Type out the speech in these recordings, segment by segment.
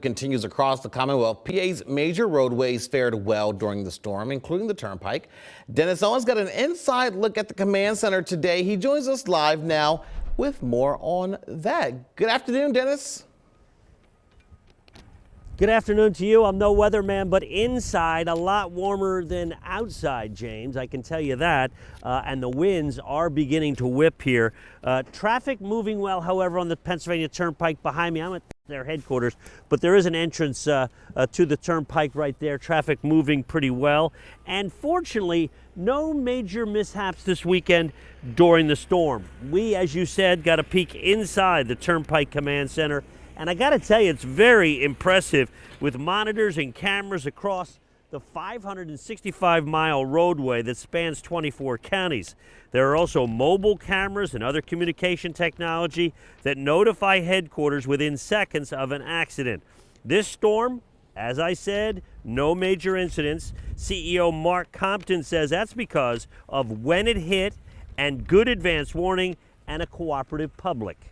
Continues across the Commonwealth. PA's major roadways fared well during the storm, including the Turnpike. Dennis Owens got an inside look at the command center today. He joins us live now with more on that. Good afternoon, Dennis. Good afternoon to you. I'm no weatherman, but inside a lot warmer than outside, James. I can tell you that. And the winds are beginning to whip here. Traffic moving well, however, on the Pennsylvania Turnpike behind me. I'm at their headquarters, but there is an entrance to the Turnpike right there. Traffic moving pretty well. And fortunately, no major mishaps this weekend during the storm. We, as you said, got a peek inside the Turnpike Command Center. And I got to tell you, it's very impressive with monitors and cameras across the 565-mile roadway that spans 24 counties. There are also mobile cameras and other communication technology that notify headquarters within seconds of an accident. This storm, as I said, no major incidents. CEO Mark Compton says that's because of when it hit and good advance warning and a cooperative public.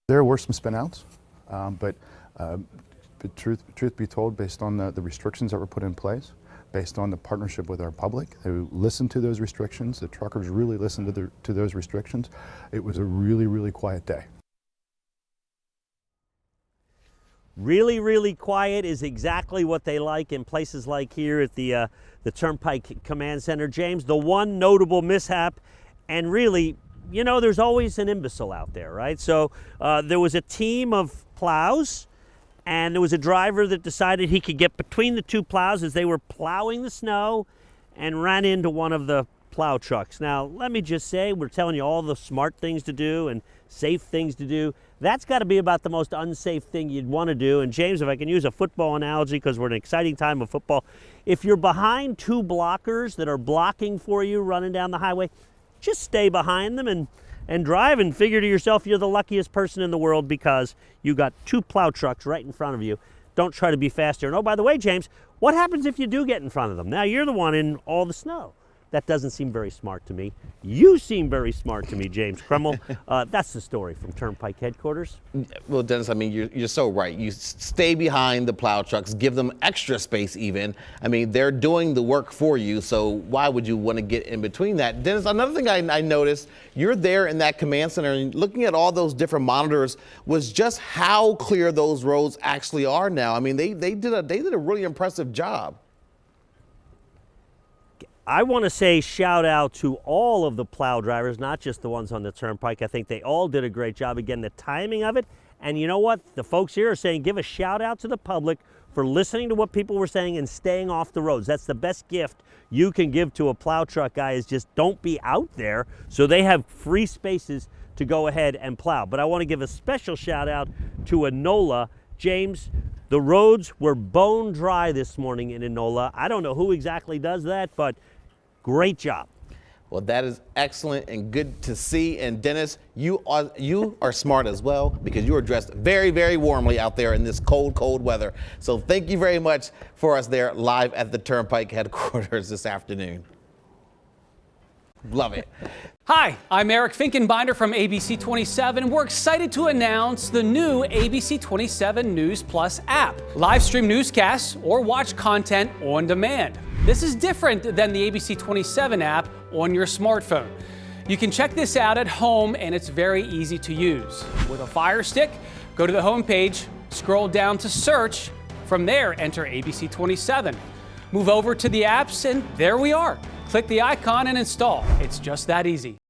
There were some spinouts, but truth be told, based on the restrictions that were put in place, based on the partnership with our public who listened to those restrictions, the truckers really listened to those restrictions, it was a really, really quiet day. Really, really quiet is exactly what they like in places like here at the Turnpike Command Center. James, the one notable mishap, and really, you know, there's always an imbecile out there, right? So there was a team of plows, and there was a driver that decided he could get between the two plows as they were plowing the snow and ran into one of the plow trucks. Now, let me just say, we're telling you all the smart things to do and safe things to do. That's got to be about the most unsafe thing you'd want to do. And James, if I can use a football analogy, because we're in an exciting time of football, if you're behind two blockers that are blocking for you running down the highway, just stay behind them and drive and figure to yourself you're the luckiest person in the world because you got two plow trucks right in front of you. Don't try to be faster. And oh, by the way, James, what happens if you do get in front of them? Now you're the one in all the snow. That doesn't seem very smart to me. You seem very smart to me, James Kreml. That's the story from Turnpike headquarters. Well, Dennis, I mean, you're so right. You stay behind the plow trucks, give them extra space even. I mean, they're doing the work for you, so why would you want to get in between that? Dennis, another thing I noticed, you're there in that command center and looking at all those different monitors was just how clear those roads actually are now. I mean, they did a really impressive job. I want to say shout out to all of the plow drivers, not just the ones on the Turnpike. I think they all did a great job. Again, the timing of it. And you know what? The folks here are saying give a shout out to the public for listening to what people were saying and staying off the roads. That's the best gift you can give to a plow truck guy is just don't be out there so they have free spaces to go ahead and plow. But I want to give a special shout out to Enola. James, the roads were bone dry this morning in Enola. I don't know who exactly does that, but great job. Well, that is excellent and good to see. And Dennis, you are smart as well because you are dressed very, very warmly out there in this cold, cold weather. So thank you very much for us there live at the Turnpike headquarters this afternoon. Love it. Hi, I'm Eric Finkenbinder from ABC 27. We're excited to announce the new ABC 27 News Plus app. Live stream newscasts or watch content on demand. This is different than the ABC 27 app on your smartphone. You can check this out at home and it's very easy to use. With a Fire Stick, go to the home page, scroll down to search. From there, enter ABC 27. Move over to the apps and there we are. Click the icon and install. It's just that easy.